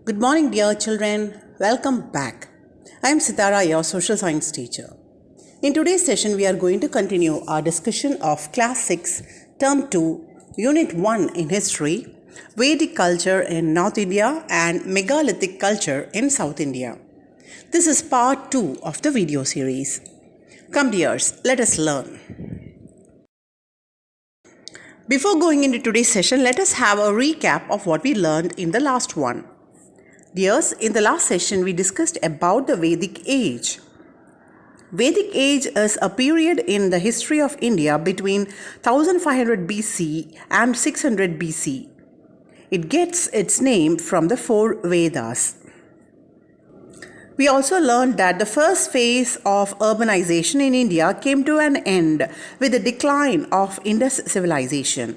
Good morning, dear children. Welcome back. I am Sitara, your social science teacher. In today's session, we are going to continue our discussion of Class 6, Term 2, Unit 1 in History, Vedic culture in North India and Megalithic culture in South India. This is part 2 of the video series. Come, dears, let us learn. Before going into today's session, let us have a recap of what we learned in the last one. Dears, in the last session, we discussed about the Vedic age. Vedic age is a period in the history of India between 1500 BC and 600 BC. It gets its name from the 4 Vedas. We also learned that the first phase of urbanization in India came to an end with the decline of Indus civilization.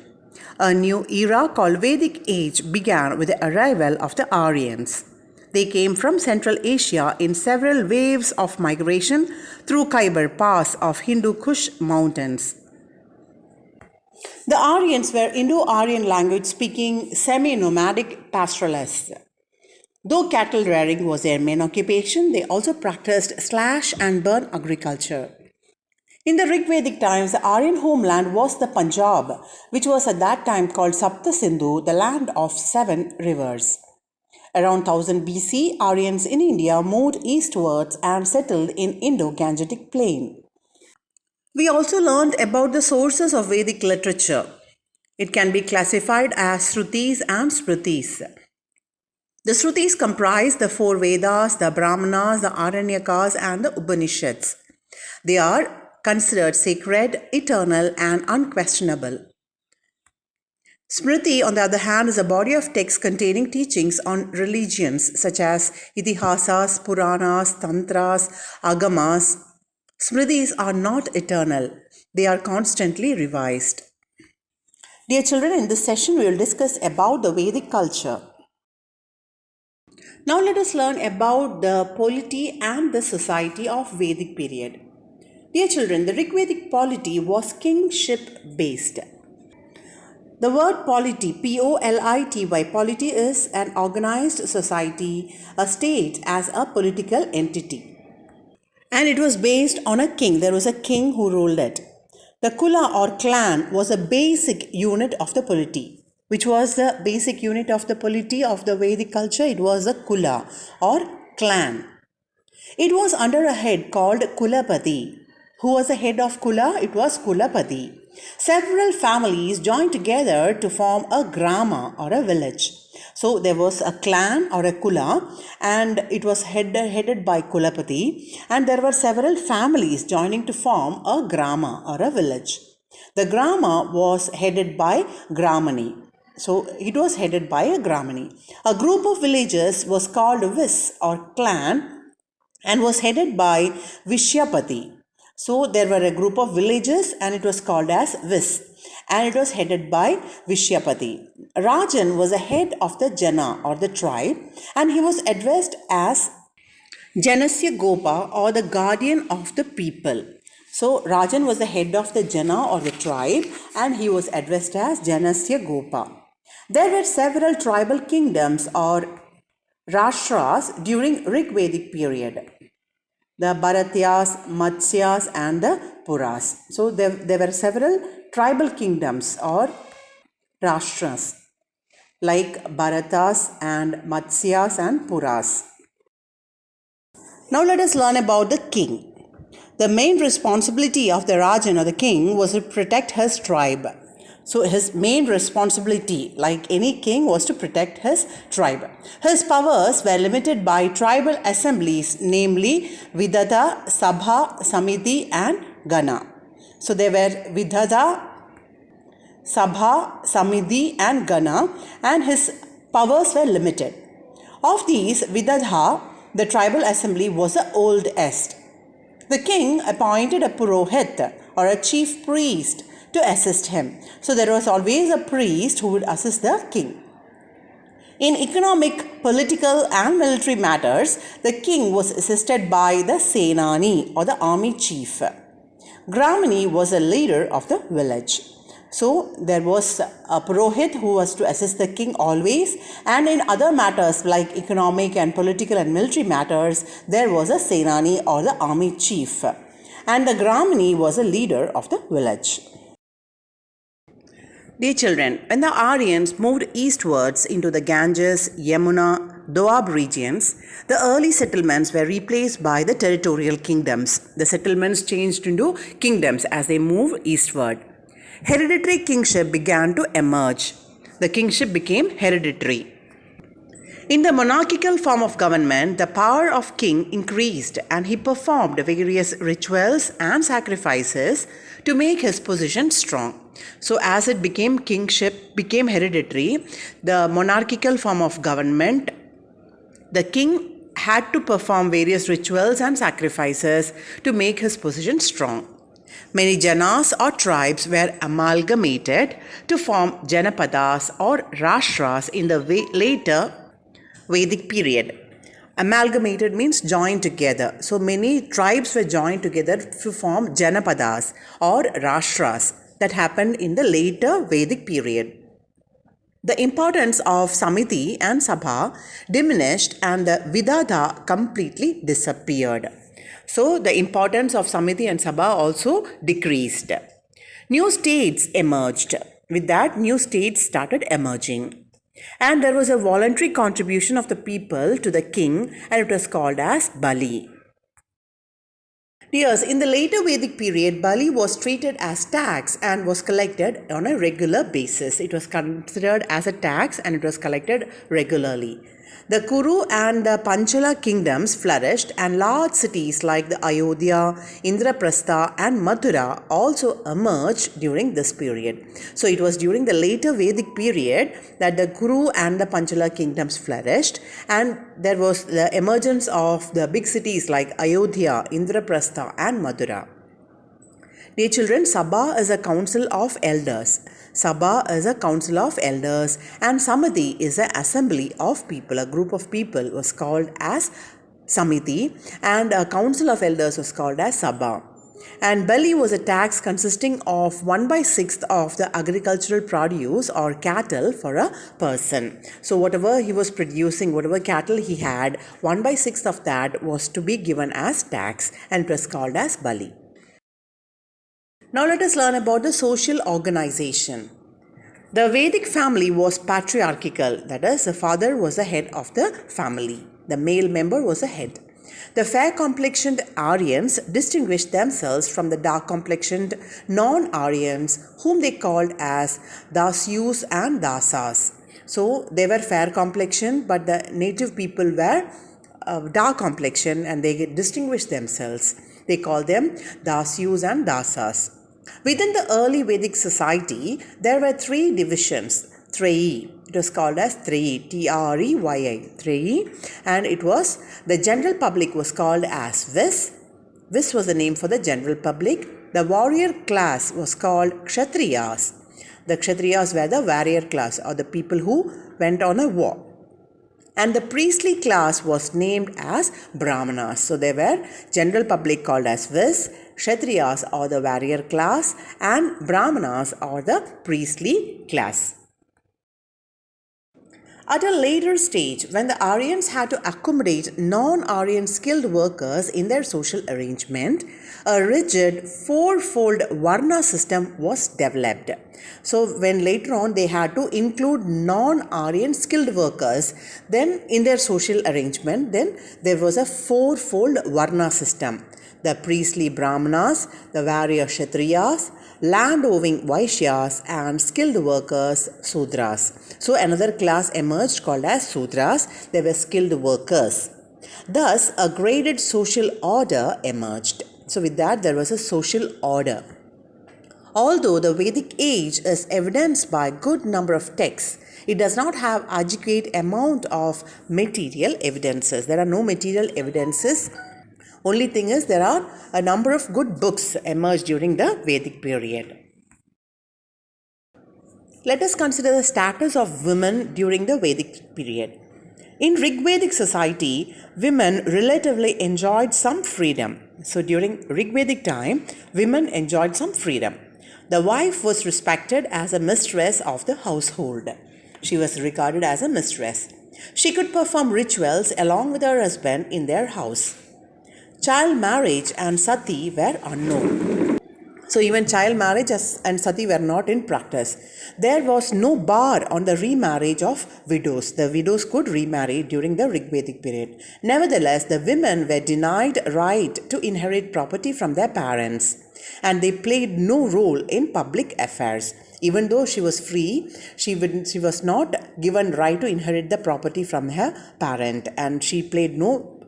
A new era called Vedic Age began with the arrival of the Aryans. They came from Central Asia in several waves of migration through Khyber Pass of Hindu Kush mountains. The Aryans were Indo-Aryan language-speaking semi-nomadic pastoralists. Though cattle rearing was their main occupation, they also practiced slash and burn agriculture. In the Rigvedic times, the Aryan homeland was the Punjab, which was at that time called Sapta Sindhu, the land of 7 rivers. Around 1000 BC, Aryans in India moved eastwards and settled in Indo-Gangetic plain. We also learned about the sources of Vedic literature. It can be classified as Shrutis and Smritis. The Shrutis comprise the 4 Vedas, the Brahmanas, the Aranyakas and the Upanishads. They are considered sacred, eternal and unquestionable. Smriti, on the other hand, is a body of texts containing teachings on religions such as Itihasas, Puranas, Tantras, Agamas. Smritis are not eternal. They are constantly revised. Dear children, in this session we will discuss about the Vedic culture. Now let us learn about the polity and the society of Vedic period. Dear children, the Rigvedic polity was kingship based. The word polity, P-O-L-I-T-Y, polity is an organized society, a state as a political entity. And it was based on a king. There was a king who ruled it. The Kula or clan was a basic unit of the polity. Which was the basic unit of the polity of the Vedic culture? It was the Kula or clan. It was under a head called Kulapati. Who was the head of Kula? It was Kulapati. Several families joined together to form a grama or a village. So there was a clan or a Kula and it was headed by Kulapati, and there were several families joining to form a grama or a village. The grama was headed by Gramani. So it was headed by a Gramani. A group of villages was called Vis or clan and was headed by Vishyapati. So there were a group of villages and it was called as Vis, and it was headed by Vishyapati. Rajan was the head of the Jana or the tribe, and he was addressed as Janasya Gopa or the guardian of the people. So Rajan was the head of the Jana or the tribe, and he was addressed as Janasya Gopa. There were several tribal kingdoms or Rashtras during Rigvedic period. The Bharatyas, Matsyas and the Puras. So there were several tribal kingdoms or Rashtras like Bharatas and Matsyas and Puras. Now let us learn about the king. The main responsibility of the Rajan or the king was to protect his tribe. So his main responsibility, like any king, was to protect his tribe. His powers were limited by tribal assemblies, namely Vidadha, Sabha, Samiti and Gana. So there were Vidadha, Sabha, Samiti and Gana, and his powers were limited. Of these, Vidadha, the tribal assembly, was the oldest. The king appointed a Purohit or a chief priest to assist him. So there was always a priest who would assist the king. In economic, political and military matters, the king was assisted by the Senani or the army chief. Gramani was a leader of the village. So there was a Purohit who was to assist the king always, and in other matters like economic and political and military matters, there was a Senani or the army chief, and the Gramini was a leader of the village. Dear children, when the Aryans moved eastwards into the Ganges, Yamuna, Doab regions, the early settlements were replaced by the territorial kingdoms. The settlements changed into kingdoms as they moved eastward. Hereditary kingship began to emerge. The kingship became hereditary. In the monarchical form of government, the power of king increased and he performed various rituals and sacrifices to make his position strong. So as it became kingship, became hereditary, the monarchical form of government, the king had to perform various rituals and sacrifices to make his position strong. Many janas or tribes were amalgamated to form janapadas or rashtras in the later Vedic period. Amalgamated means joined together. So many tribes were joined together to form janapadas or rashtras that happened in the later Vedic period. The importance of Samiti and Sabha diminished and the Vidada completely disappeared. So the importance of Samiti and Sabha also decreased. New states emerged. With that, new states started emerging. And there was a voluntary contribution of the people to the king, and it was called as Bali. Yes, in the later Vedic period, Bali was treated as tax and was collected on a regular basis. It was considered as a tax and it was collected regularly. The Kuru and the Panchala kingdoms flourished, and large cities like the Ayodhya, Indraprastha and Mathura also emerged during this period. So it was during the later Vedic period that the Kuru and the Panchala kingdoms flourished, and there was the emergence of the big cities like Ayodhya, Indraprastha and Mathura. Dear children, Sabha is a council of elders. Sabha is a council of elders, and Samiti is an assembly of people. A group of people was called as Samiti, and a council of elders was called as Sabha. And Bali was a tax consisting of 1/6 of the agricultural produce or cattle for a person. So whatever he was producing, whatever cattle he had, 1/6 of that was to be given as tax, and it was called as Bali. Now let us learn about the social organization. The Vedic family was patriarchal, that is, the father was the head of the family. The male member was the head. The fair-complexioned Aryans distinguished themselves from the dark-complexioned non-Aryans, whom they called as Dasyus and Dasas. So they were fair-complexioned, but the native people were dark complexion and they distinguished themselves. They called them Dasyus and Dasas. Within the early Vedic society, there were three divisions. Treyi. It was called as Treyi, Treyi, Treyi, and it was, the general public was called as Vis. Vis was the name for the general public. The warrior class was called Kshatriyas. The Kshatriyas were the warrior class, or the people who went on a war. And the priestly class was named as Brahmanas. So they were general public called as Vis, Kshatriyas or the warrior class, and Brahmanas or the priestly class. At a later stage, when the Aryans had to accommodate non-Aryan skilled workers in their social arrangement, a rigid four-fold Varna system was developed. So when later on they had to include non-Aryan skilled workers, then in their social arrangement, then there was a four-fold Varna system. The priestly Brahmanas, the warrior Kshatriyas, land-owning Vaishyas and skilled workers Sudras. So another class emerged called as Sudras. They were skilled workers. Thus a graded social order emerged. So with that there was a social order. Although the Vedic age is evidenced by a good number of texts, it does not have adequate amount of material evidences. There are no material evidences. Only thing is, there are a number of good books emerged during the Vedic period. Let us consider the status of women during the Vedic period. In Rigvedic society, women relatively enjoyed some freedom. So during Rigvedic time, women enjoyed some freedom. The wife was respected as a mistress of the household. She was regarded as a mistress. She could perform rituals along with her husband in their house. Child marriage and sati were unknown. So even child marriage and sati were not in practice. There was no bar on the remarriage of widows. The widows could remarry during the Rigvedic period. Nevertheless, the women were denied right to inherit property from their parents, and they played no role in public affairs. Even though she was free, she was not given right to inherit the property from her parent, and she played no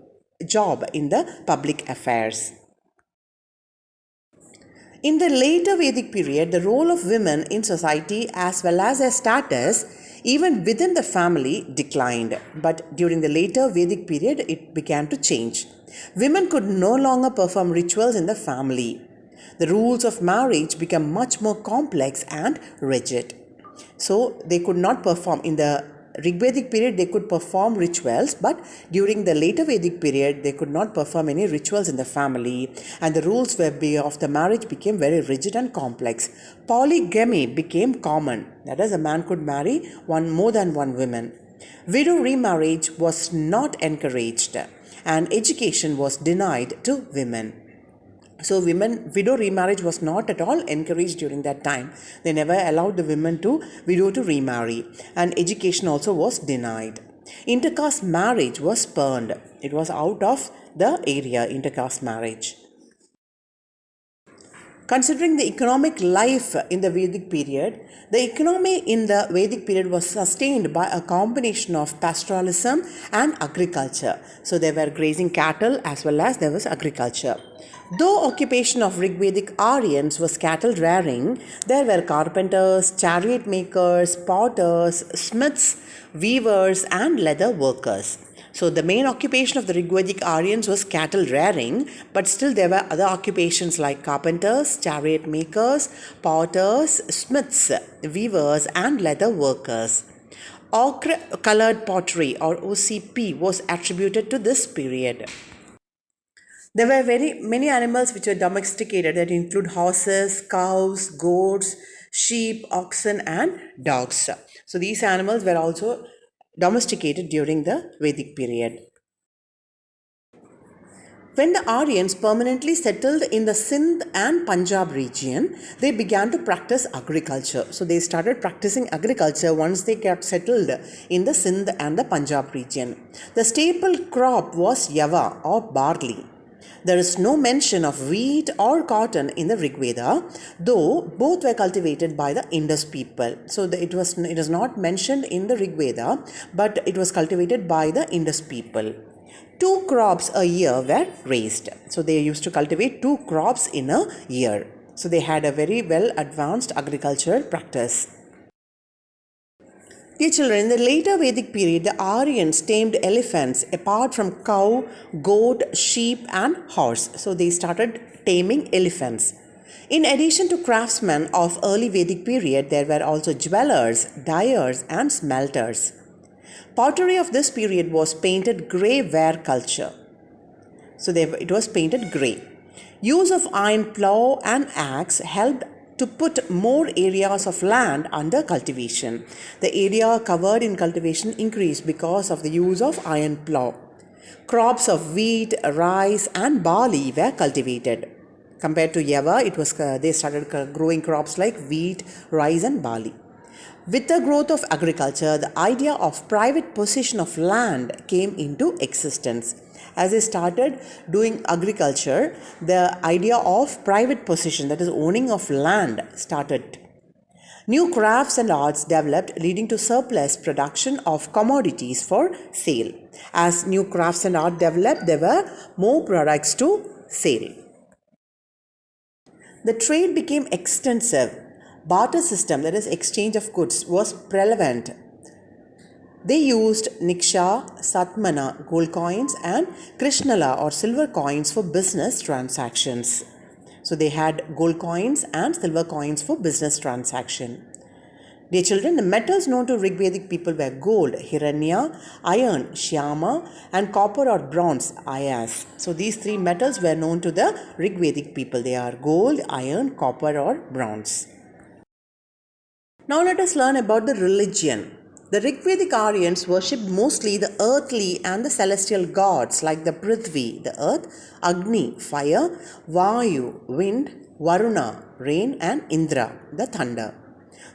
job in the public affairs. In the later Vedic period, the role of women in society as well as their status, even within the family, declined. But during the later Vedic period, it began to change. Women could no longer perform rituals in the family. The rules of marriage became much more complex and rigid. So they could not perform in the Rigvedic period, they could perform rituals, but during the later Vedic period, they could not perform any rituals in the family, and the rules of the marriage became very rigid and complex. Polygamy became common, that is, a man could marry more than one woman. Widow remarriage was not encouraged, and education was denied to women. So widow remarriage was not at all encouraged during that time. They never allowed the women to remarry, and education also was denied. Intercaste marriage was spurned. It was out of the area, intercaste marriage. Considering the economic life in the Vedic period, the economy in the Vedic period was sustained by a combination of pastoralism and agriculture. So there were grazing cattle as well as there was agriculture. Though occupation of Rigvedic Aryans was cattle rearing, there were carpenters, chariot makers, potters, smiths, weavers, and leather workers. So the main occupation of the Rigvedic Aryans was cattle rearing, but still there were other occupations like carpenters, chariot makers, potters, smiths, weavers, and leather workers. Ochre colored pottery or OCP was attributed to this period. There were very many animals which were domesticated that include horses, cows, goats, sheep, oxen, and dogs. So these animals were also domesticated during the Vedic period. When the Aryans permanently settled in the Sindh and Punjab region, they began to practice agriculture. So they started practicing agriculture once they got settled in the Sindh and the Punjab region. The staple crop was yava or barley. There is no mention of wheat or cotton in the Rig Veda, though both were cultivated by the Indus people. So it is not mentioned in the Rig Veda, but it was cultivated by the Indus people. 2 crops a year were raised. So they used to cultivate 2 crops in a year. So they had a very well advanced agricultural practice. Dear children, in the later Vedic period, the Aryans tamed elephants apart from cow, goat, sheep, and horse. So they started taming elephants. In addition to craftsmen of early Vedic period, there were also jewelers, dyers, and smelters. Pottery of this period was painted grey ware culture. So it was painted grey. Use of iron plough and axe helped to put more areas of land under cultivation. The area covered in cultivation increased because of the use of iron plough. Crops of wheat, rice, and barley were cultivated. Compared to Yava, they started growing crops like wheat, rice, and barley. With the growth of agriculture, the idea of private possession of land came into existence. As they started doing agriculture, the idea of private possession, that is owning of land, started. New crafts and arts developed, leading to surplus production of commodities for sale. As new crafts and art developed, there were more products to sell. The trade became extensive. Barter system, that is exchange of goods, was prevalent. They used Niksha, Satmana gold coins and Krishnala or silver coins for business transactions. So they had gold coins and silver coins for business transaction. Dear children, the metals known to Rigvedic people were gold, Hiranya, iron, Shyama, and copper or bronze, Ayas. So these three metals were known to the Rigvedic people. They are gold, iron, copper, or bronze. Now let us learn about the religion. The Rigvedic Aryans worshipped mostly the earthly and the celestial gods like the Prithvi, the earth, Agni, fire, Vayu, wind, Varuna, rain, and Indra, the thunder.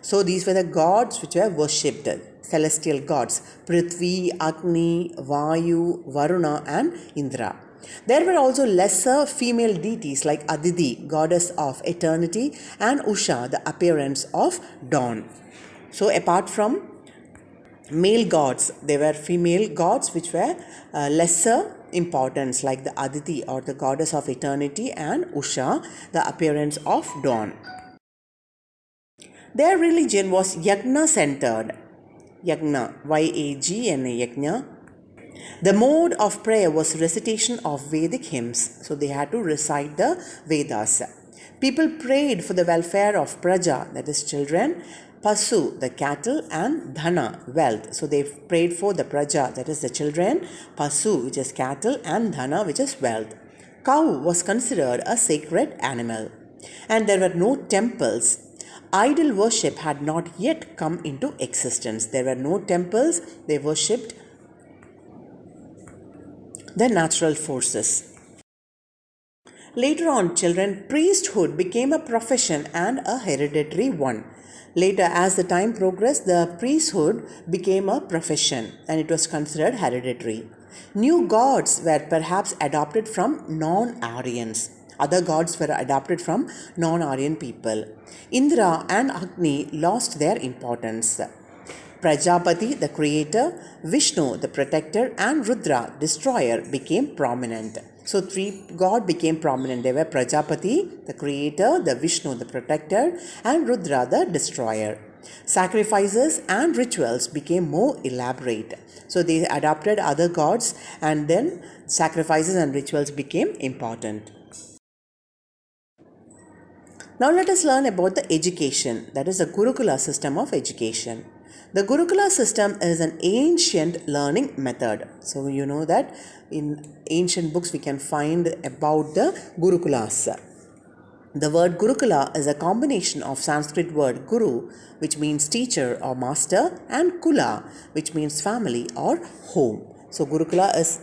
So these were the gods which were worshipped, celestial gods, Prithvi, Agni, Vayu, Varuna, and Indra. There were also lesser female deities like Aditi, goddess of eternity, and Usha, the appearance of dawn. So apart from male gods, there were female gods which were lesser importance like the Aditi or the goddess of eternity and Usha, the appearance of dawn. Their religion was yagna centered. Yagna, Y-A-G-N-A, yagna. The mode of prayer was recitation of Vedic hymns. So they had to recite the Vedas. People prayed for the welfare of Praja, that is children, Pasu, the cattle, and Dhana, wealth. So they prayed for the Praja, that is the children, Pasu, which is cattle, and Dhana, which is wealth. Cow was considered a sacred animal. And there were no temples. Idol worship had not yet come into existence. There were no temples. They worshipped the natural forces. Later on, children, priesthood became a profession and a hereditary one. Later, as the time progressed, the priesthood became a profession and it was considered hereditary. New gods were perhaps adopted from non-Aryans. Other gods were adopted from non-Aryan people. Indra and Agni lost their importance. Prajapati, the creator, Vishnu, the protector, and Rudra, destroyer, became prominent. So three gods became prominent. They were Prajapati, the creator, the Vishnu, the protector, and Rudra, the destroyer. Sacrifices and rituals became more elaborate. So they adopted other gods and then sacrifices and rituals became important. Now let us learn about the education, that is the Gurukula system of education. The Gurukula system is an ancient learning method. So you know that in ancient books we can find about the Gurukulas. The word Gurukula is a combination of Sanskrit word Guru, which means teacher or master, and Kula, which means family or home. So Gurukula is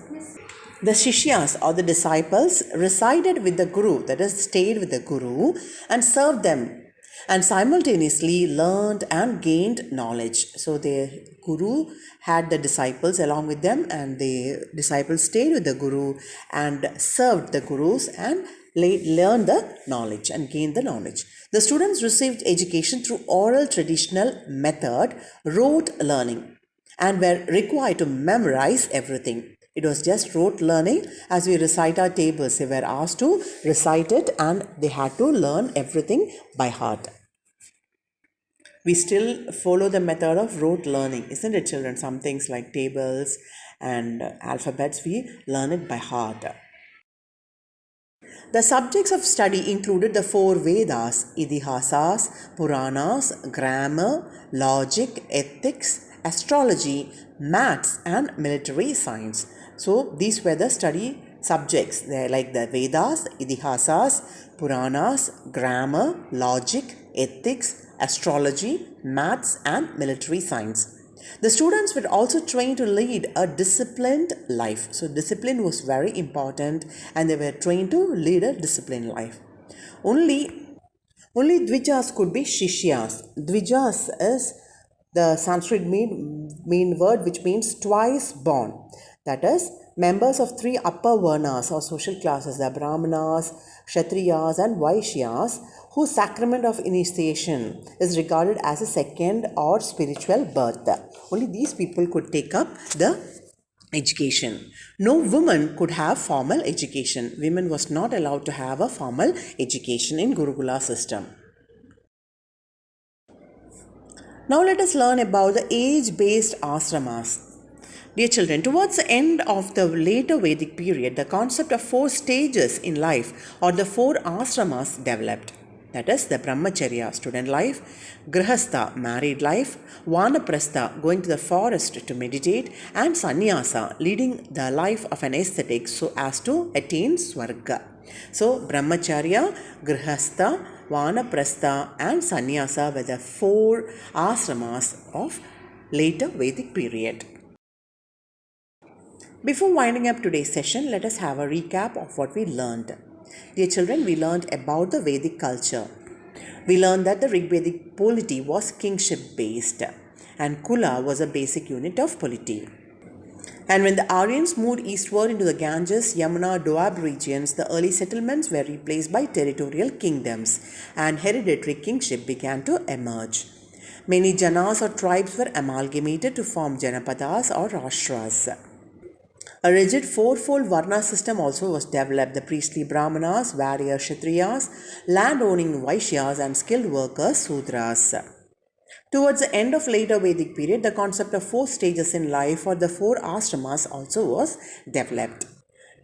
the Shishyas or the disciples resided with the Guru, that is, stayed with the Guru and served them and simultaneously learned and gained knowledge. So the Guru had the disciples along with them and the disciples stayed with the Guru and served the Gurus and learned the knowledge and gained the knowledge. The students received education through oral traditional method, rote learning, and were required to memorize everything. It was just rote learning. As we recite our tables, they were asked to recite it and they had to learn everything by heart. We still follow the method of rote learning, isn't it, children? Some things like tables and alphabets, we learn it by heart. The subjects of study included the four Vedas, Idihasas, Puranas, grammar, logic, ethics, astrology, maths, and military science. So these were the study subjects. They're like the Vedas, Idihasas, Puranas, grammar, logic, ethics, astrology, maths, and military science. The students were also trained to lead a disciplined life. So discipline was very important and they were trained to lead a disciplined life. Only Dvijas could be Shishyas. Dvijas is the Sanskrit main word which means twice born. That is, members of three upper varnas or social classes, the Brahmanas, Kshatriyas and Vaishyas, whose sacrament of initiation is regarded as a second or spiritual birth. Only these people could take up the education. No woman could have formal education. Women was not allowed to have a formal education in Gurukula system. Now let us learn about the age-based ashramas. Dear children, towards the end of the later Vedic period, the concept of four stages in life or the four ashramas developed. that is the Brahmacharya, student life, Grihastha, married life, Vanaprastha, going to the forest to meditate, and Sannyasa, leading the life of an ascetic so as to attain Swarga. So, Brahmacharya, Grihastha, Vanaprastha, and Sannyasa were the 4 ashramas of later Vedic period. Before winding up today's session, let us have a recap of what we learned. Dear children, we learned about the Vedic culture. We learned that the Rigvedic polity was kingship based and Kula was a basic unit of polity. And when the Aryans moved eastward into the Ganges, Yamuna, Doab regions, the early settlements were replaced by territorial kingdoms and hereditary kingship began to emerge. Many janas or tribes were amalgamated to form janapadas or rashtras. A rigid 4-fold Varna system also was developed: the priestly Brahmanas, warrior Kshatriyas, land-owning Vaishyas, and skilled workers Sudras. Towards the end of later Vedic period, the concept of 4 stages in life or the 4 ashramas also was developed.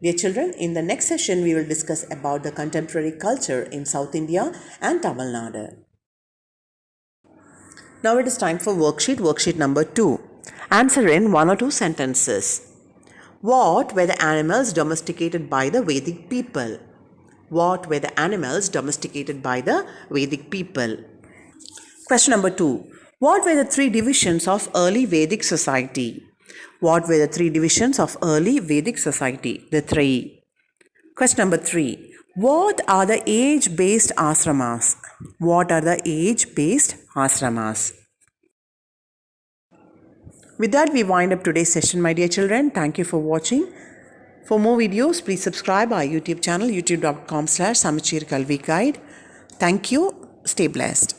Dear children, in the next session we will discuss about the contemporary culture in South India and Tamil Nadu. Now it is time for worksheet number 2. Answer in 1 or 2 sentences. What were the animals domesticated by the Vedic people? What were the animals domesticated by the Vedic people? Question number 2. What were the 3 divisions of early Vedic society? What were the 3 divisions of early Vedic society? The 3. Question number 3. What are the age-based ashramas? What are the age-based ashramas? With that, we wind up today's session, my dear children. Thank you for watching. For more videos, please subscribe our YouTube channel, youtube.com/Samachir Kalvi Guide. Thank you. Stay blessed.